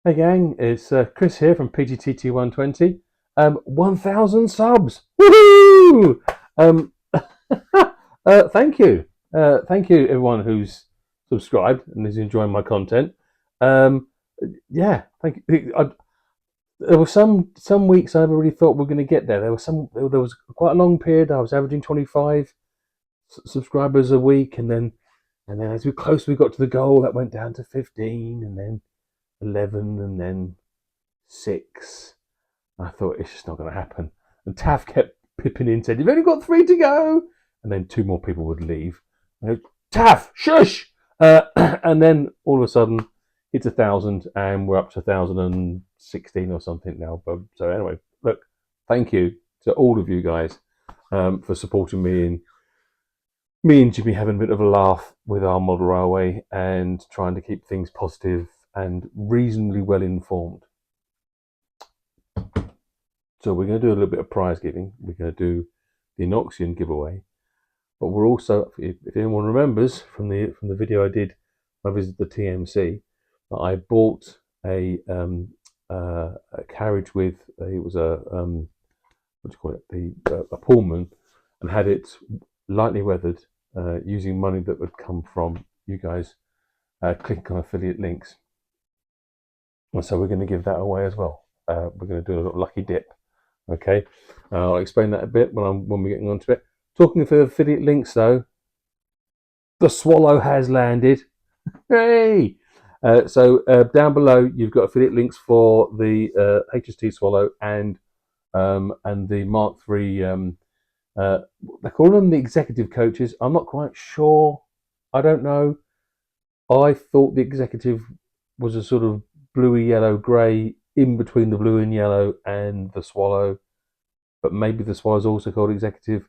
Hey gang, it's Chris here from PGTT120. 1,000 subs! Woohoo! Um, thank you. Thank you everyone who's subscribed and is enjoying my content. Um, yeah, thank you. There were some weeks I never really thought we were going to get there. There was quite a long period. I was averaging 25 subscribers a week, and then as we got to the goal, that went down to 15, and then 11, and then 6. I thought it's just not going to happen. And Taff kept pipping in, said, "You've only got 3 to go." And then 2 more people would leave. I go, "Taff, shush!" And then all of a sudden, it's 1,000, and we're up to 1,016 or something now. But so anyway, look, thank you to all of you guys for supporting me and Jimmy having a bit of a laugh with our model railway and trying to keep things positive and reasonably well informed. So we're going to do a little bit of prize giving. We're going to do the Inoxion giveaway, but we're also, if anyone remembers from the video I did, I visited the TMC. I bought a carriage with it was a what do you call it, a Pullman, and had it lightly weathered using money that would come from you guys clicking on affiliate links. And so we're going to give that away as well. We're going to do a little lucky dip. Okay, I'll explain that a bit when we're getting onto it. Talking of affiliate links, though, the Swallow has landed. Hey! So down below, you've got affiliate links for the HST Swallow and the Mark III. They call them the executive coaches. I'm not quite sure. I don't know. I thought the executive was a sort of bluey yellow grey in between the blue and yellow and the Swallow, but maybe the Swallow is also called executive.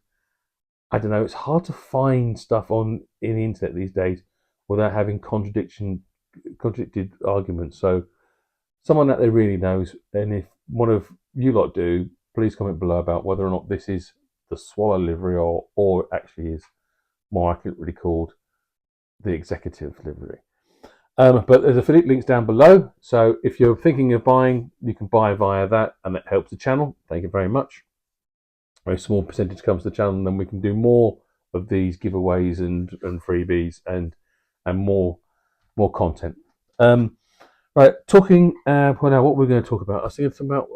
I don't know. It's hard to find stuff in the internet these days without having contradicted arguments. So someone out there really knows, and if one of you lot do, please comment below about whether or not this is the Swallow livery or actually is more accurately called the executive livery. But there's affiliate links down below, so if you're thinking of buying, you can buy via that, and that helps the channel. Thank you very much. A very small percentage comes to the channel, and then we can do more of these giveaways and freebies and more content. Right, talking. Well, now what we're going to talk about? I was thinking about.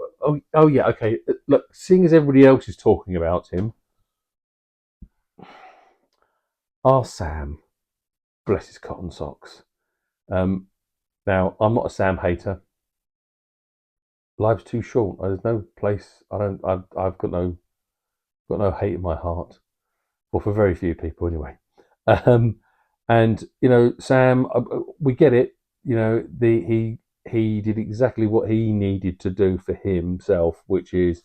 Oh yeah, okay. Look, seeing as everybody else is talking about him, our Sam, bless his cotton socks. Now, I'm not a Sam hater. Life's too short. There's no place. I've got no hate in my heart. Well, for very few people, anyway. And you know, Sam, we get it. You know, he did exactly what he needed to do for himself, which is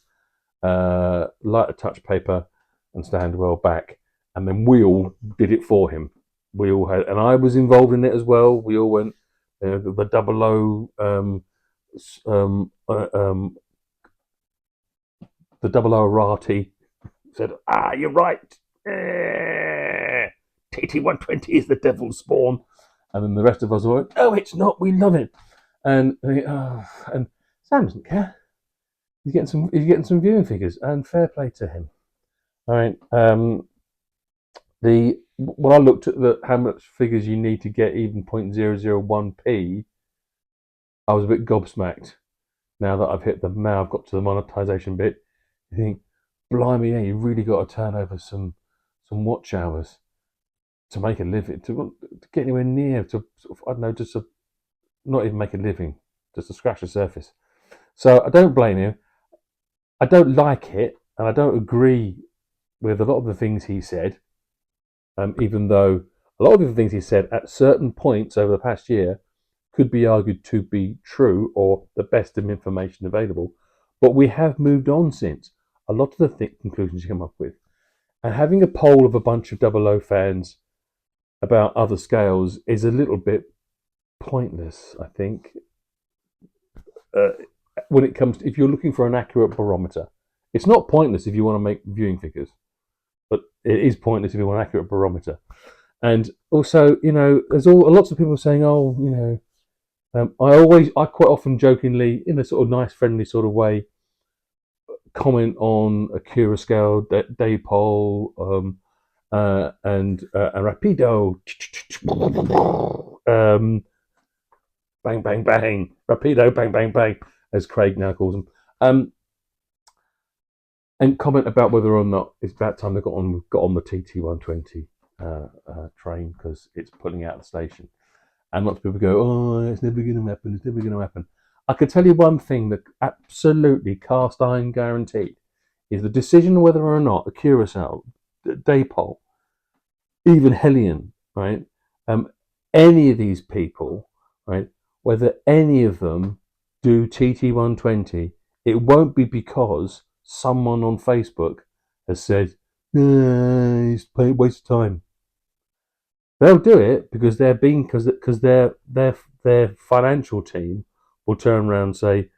light a touch paper and stand well back. And then we all did it for him. We all had, and I was involved in it as well. We all went the double O, the double O Arati said, "You're right. TT120 is the devil's spawn." And then the rest of us went, "Oh, it's not. We love it." And Sam doesn't care. He's getting some viewing figures, and fair play to him. All right. When I looked at how much figures you need to get even 0.001p, I was a bit gobsmacked. Now that I've got to the monetization bit, you think, blimey, yeah, you really got to turn over some watch hours to make a living, to get anywhere near to, I don't know, just to not even make a living, just to scratch the surface. So I don't blame him. I don't like it, and I don't agree with a lot of the things he said. Even though a lot of the things he said at certain points over the past year could be argued to be true or the best of information available, but we have moved on since. A lot of the conclusions you come up with, and having a poll of a bunch of Double O fans about other scales is a little bit pointless, I think. When it comes to, if you're looking for an accurate barometer, it's not pointless if you want to make viewing figures, but it is pointless if you want an accurate barometer. And also, you know, there's lots of people saying, "Oh, you I quite often jokingly, in a sort of nice, friendly sort of way, comment on a Curacao, Daypol, and a Rapido, bang, bang, bang, Rapido, bang, bang, bang, as Craig now calls them, and comment about whether or not it's about time they got on the TT120 train because it's pulling out of the station. And lots of people go, "Oh, it's never going to happen. It's never going to happen." I could tell you one thing that absolutely cast iron guaranteed is the decision whether or not a Curacao, Daypol, even Hellion, right? Um, any of these people, right? Whether any of them do TT120, it won't be because someone on Facebook has said, "Nah, it's a waste of time." They'll do it because their financial team will turn around and say,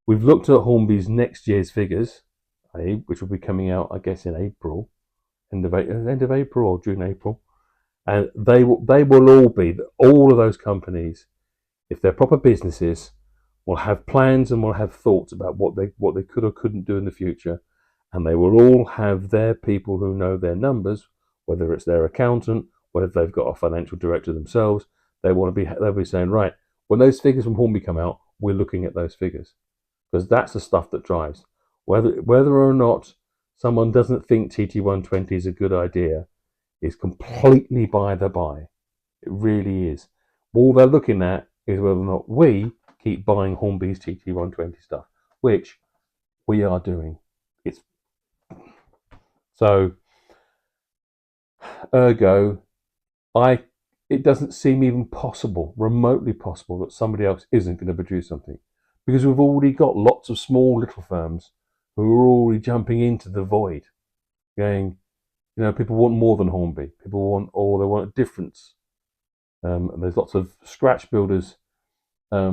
"We've looked at Hornby's next year's figures, which will be coming out, I guess, in April, end of April or June, April, and they will all of those companies, if they're proper businesses, will have plans and will have thoughts about what they could or couldn't do in the future, and they will all have their people who know their numbers, whether it's their accountant, whether they've got a financial director themselves. They'll be saying, right, when those figures from Hornby come out, we're looking at those figures because that's the stuff that drives. Whether or not someone doesn't think TT120 is a good idea is completely by the by. It really is. All they're looking at is whether or not we keep buying Hornby's TT120 stuff, which we are doing. It's so ergo, it doesn't seem even possible, remotely possible, that somebody else isn't going to produce something, because we've already got lots of small little firms who are already jumping into the void, going, people want more than Hornby. People want, or they want a difference. And there's lots of scratch builders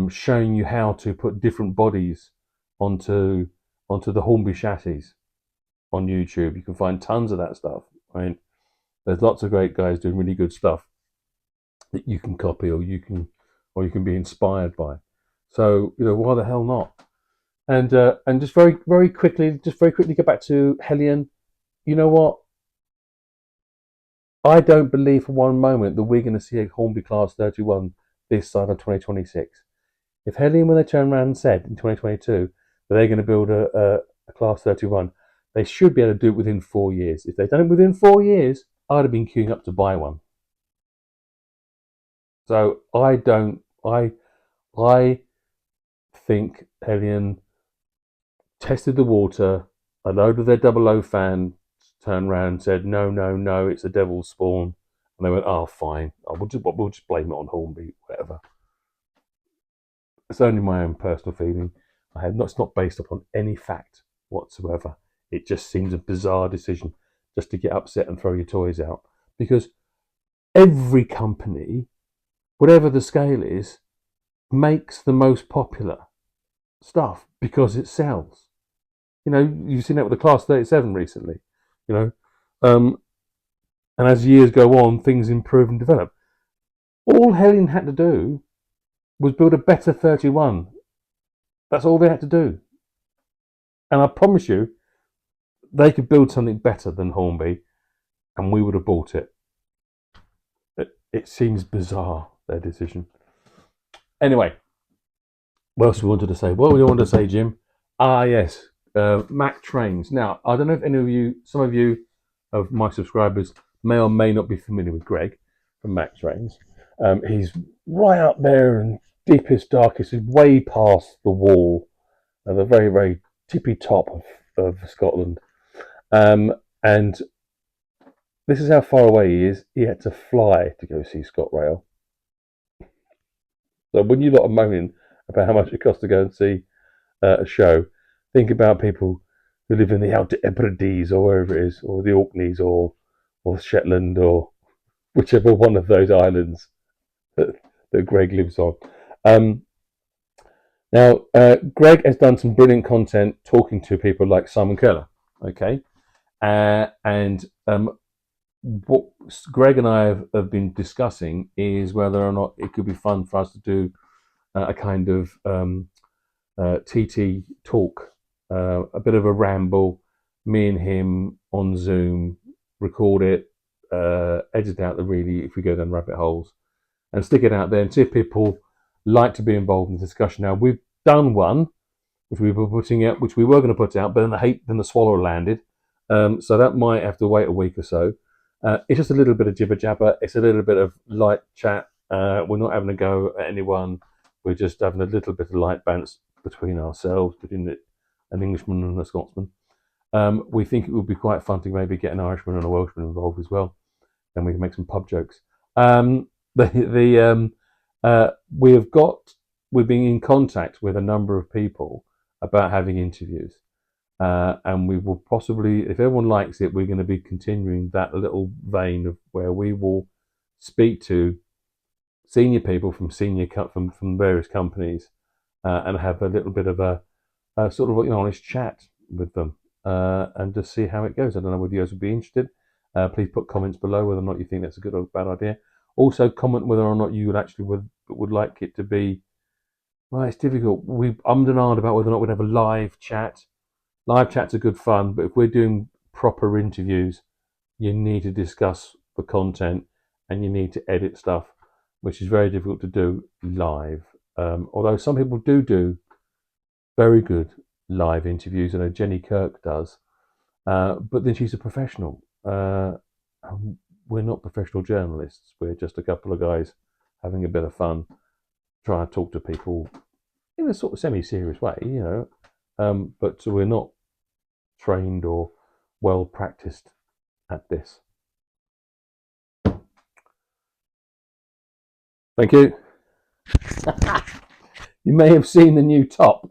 showing you how to put different bodies onto the Hornby chassis on YouTube. You can find tons of that stuff. Right? There's lots of great guys doing really good stuff that you can copy, or you can be inspired by. So why the hell not? And just very quickly go back to Hellion. You know what? I don't believe for one moment that we're going to see a Hornby Class 31 this side of 2026. If Hellion, when they turned around and said in 2022 that they're going to build a Class 31, they should be able to do it within 4 years. If they'd done it within 4 years, I'd have been queuing up to buy one. So I think Hellion tested the water. A load of their double O fans turned around and said, "No, no, no, it's a devil's spawn." And they went, "Oh, fine. We'll just blame it on Hornby, whatever." It's only my own personal feeling. It's not based upon any fact whatsoever. It just seems a bizarre decision just to get upset and throw your toys out. Because every company, whatever the scale is, makes the most popular stuff because it sells. You've seen that with the Class 37 recently. You know, um, and as years go on, things improve and develop. All Hellion had to do was build a better 31. That's all they had to do. And I promise you, they could build something better than Hornby, and we would have bought it. It seems bizarre, their decision. Anyway, what else we wanted to say? What do we want to say, Jim? Yes, Mac Trains. Now, I don't know if some of you of my subscribers may or may not be familiar with Greg from Mac Trains. He's right up there and deepest, darkest, way past the wall at the very, very tippy top of Scotland. And this is how far away he is. He had to fly to go see ScotRail. So when you lot are moaning about how much it costs to go and see a show, think about people who live in the Outer Hebrides or wherever it is, or the Orkneys, or Shetland, or whichever one of those islands that Greg lives on. Now, Greg has done some brilliant content talking to people like Simon Keller. Okay, and what Greg and I have been discussing is whether or not it could be fun for us to do a kind of TT talk, a bit of a ramble, me and him on Zoom, record it, edit out the really, if we go down rabbit holes, and stick it out there and see if people like to be involved in the discussion. Now, we've done one, which we were putting out, which we were going to put out, but then the swallow landed. So that might have to wait a week or so. It's just a little bit of jibber jabber. It's a little bit of light chat. We're not having a go at anyone. We're just having a little bit of light bounce between ourselves, between an Englishman and a Scotsman. We think it would be quite fun to maybe get an Irishman and a Welshman involved as well. Then we can make some pub jokes. We've been in contact with a number of people about having interviews. And we will possibly, if everyone likes it, we're going to be continuing that little vein of where we will speak to senior people from various companies and have a little bit of a sort of honest chat with them and just see how it goes. I don't know whether you guys would be interested. Please put comments below whether or not you think that's a good or bad idea. Also, comment whether or not you would like it to be. Well, it's difficult. We ummed and ahed about whether or not we'd have a live chat. Live chats are good fun, but if we're doing proper interviews, you need to discuss the content and you need to edit stuff, which is very difficult to do live. Although some people do very good live interviews. I know Jenny Kirk does, but then she's a professional. We're not professional journalists. We're just a couple of guys having a bit of fun, trying to talk to people in a sort of semi-serious way, but we're not trained or well practiced at this. Thank you. You may have seen the new top.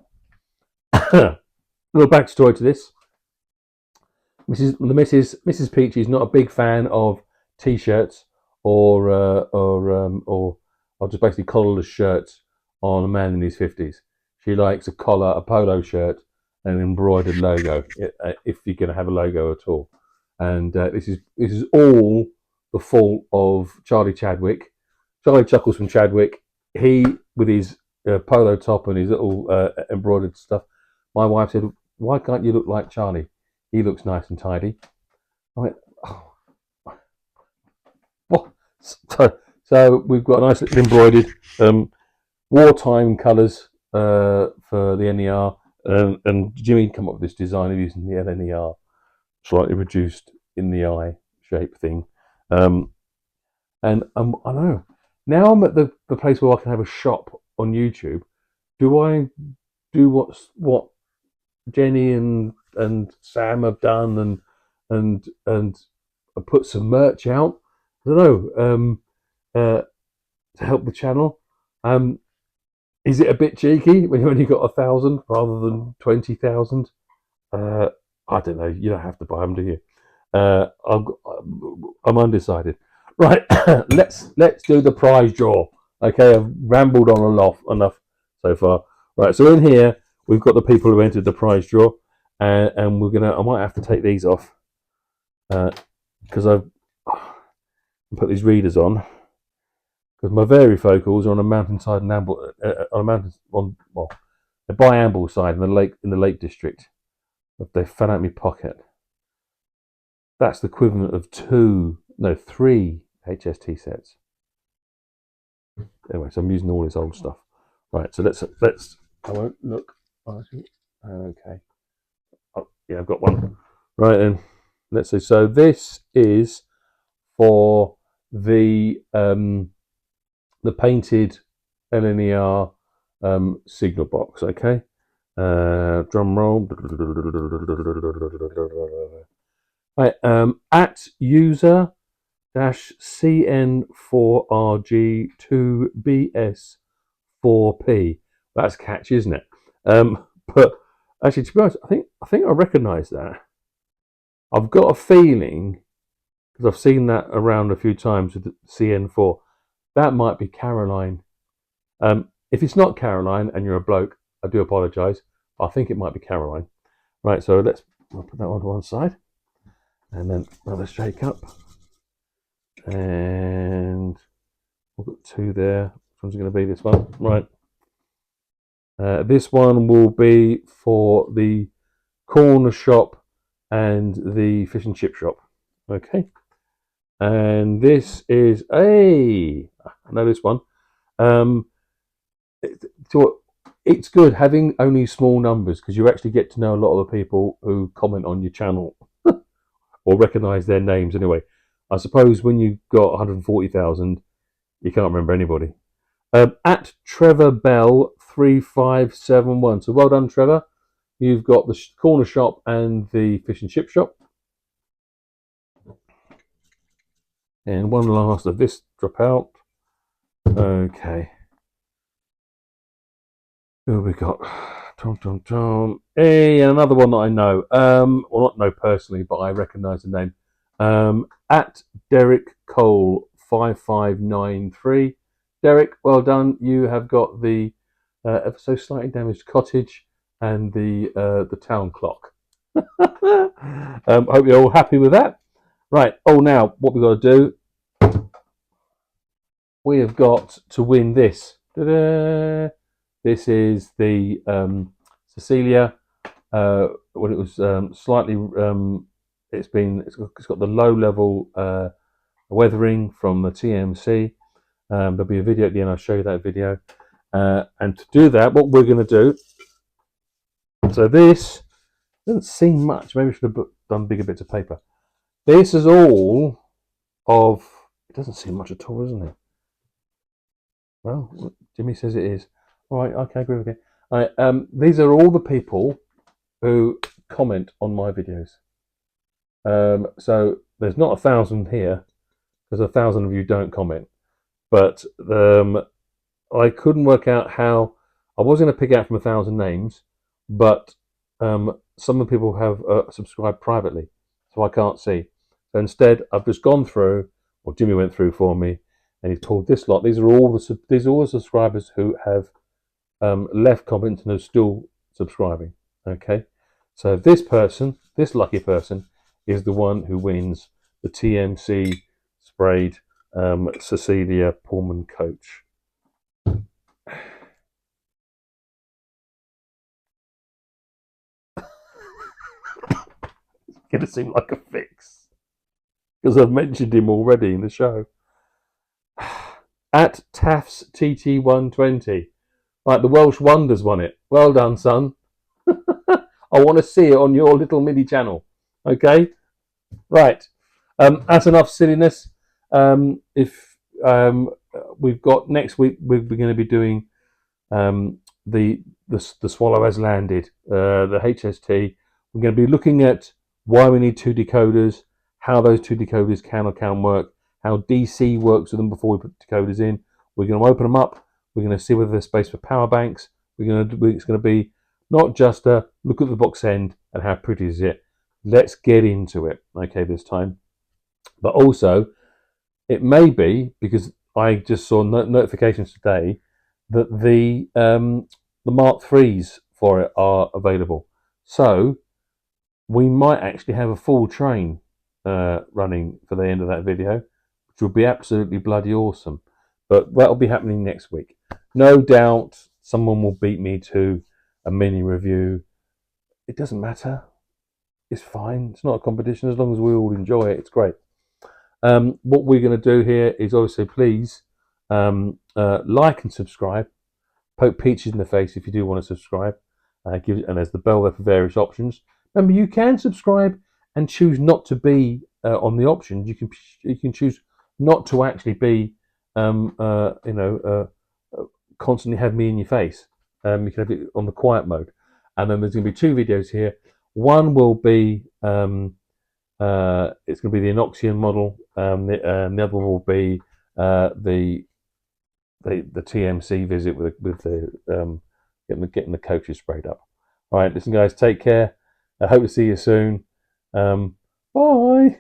A little backstory to this. Mrs. Peachy is not a big fan of t-shirts or just basically collarless shirts on a man in his 50s. She likes a collar, a polo shirt, and an embroidered logo, if you're going to have a logo at all. And this is all the fault of Charlie Chadwick. Charlie Chuckles from Chadwick. He, with his polo top and his little embroidered stuff. My wife said, "Why can't you look like Charlie? He looks nice and tidy." I went, "Oh, what?" So we've got a nice little embroidered wartime colours for the NER. And Jimmy come up with this design of using the LNER slightly reduced in the eye shape thing. And I know now I'm at the place where I can have a shop on YouTube. Do I do what Jenny and Sam have done and put some merch out? I don't know to help the channel. Is it a bit cheeky when you only got 1,000 rather than 20,000? I don't know. You don't have to buy them, do you? I'm undecided. Right, let's do the prize draw. Okay, I've rambled on enough so far. Right, so in here we've got the people who entered the prize draw, and I might have to take these off because I've put these readers on. Because my varifocals are on a mountainside and they're by Ambleside in the Lake District. They fell out of my pocket. That's the equivalent of 3 HST sets. Anyway, so I'm using all this old stuff. Right, so let's. I won't look. Okay. Oh, yeah, I've got one. Right then, let's see. So this is for the painted LNER signal box. Okay. Drum roll. Right. At user CN4RG2BS4P. That's catchy, isn't it? But actually, to be honest, I think I recognise that. I've got a feeling because I've seen that around a few times with the CN4. That might be Caroline. If it's not Caroline and you're a bloke, I do apologise. I think it might be Caroline. Right, so I'll put that on one side. And then another shake up. And we've got 2 there. Which one's going to be this one? Right. This one will be for the corner shop and the fish and chip shop. Okay. And this is I know this one. So it's good having only small numbers because you actually get to know a lot of the people who comment on your channel or recognise their names anyway. I suppose when you've got 140,000, you can't remember anybody. At Trevor Bell 3571. So well done, Trevor. You've got the corner shop and the fish and chip shop. And one last of this drop out. Okay. Who have we got? Tom. Hey, and another one that I know. Well, not know personally, but I recognise the name. At Derek Cole 5593. Derek, well done. You have got the ever so slightly damaged cottage and the town clock. Hope you're all happy with that. Right. Oh, now what we've got to do, we have got to win this. Ta-da! This is the Cecilia. When it was slightly, it's got the low level weathering from the TMC. There'll be a video at the end. I'll show you that video. And to do that, what we're going to do. So this doesn't seem much. Maybe I should have done bigger bits of paper. This is all of. It doesn't seem much at all, isn't it? Well, Jimmy says it is. All right. Okay. Agree with you. All right. These are all the people who comment on my videos. So there's not 1,000 here because 1,000 of you don't comment. But I couldn't work out how. I was going to pick out from 1,000 names, but some of the people have subscribed privately, so I can't see. So instead, I've just gone through, or Jimmy went through for me, and he's pulled this lot. These are all the subscribers who have left comments and are still subscribing. Okay, so this person, this lucky person, is the one who wins the TMC sprayed Cecilia Pullman coach. It's going to seem like a fix because I've mentioned him already in the show. At Taffs TT120. Right, the Welsh Wonders won it. Well done, son. I want to see it on your little MIDI channel. Okay? Right. That's enough silliness. If we've got next week, we're going to be doing the Swallow has landed, the HST. We're going to be looking at why we need two decoders, how those two decoders can or can't work, how DC works with them before we put decoders in. We're going to open them up. We're going to see whether there's space for power banks. It's going to be not just a look at the box end and how pretty is it. Let's get into it, okay, this time. But also, it may be, because I just saw notifications today, that the Mark IIIs for it are available. So we might actually have a full train running for the end of that video, which will be absolutely bloody awesome. But that'll be happening next week. No doubt someone will beat me to a mini review. It doesn't matter. It's fine. It's not a competition. As long as we all enjoy it, it's great. What we're going to do here is obviously please like and subscribe. Poke Peaches in the face if you do want to subscribe. And there's the bell there for various options. Remember, you can subscribe and choose not to be on the options. You can choose not to actually be, constantly have me in your face. You can have it on the quiet mode. And then there's going to be two videos here. One will be it's going to be the Inoxion model. The other will be the TMC visit with the getting the coaches sprayed up. All right, listen, guys, take care. I hope to see you soon. Bye.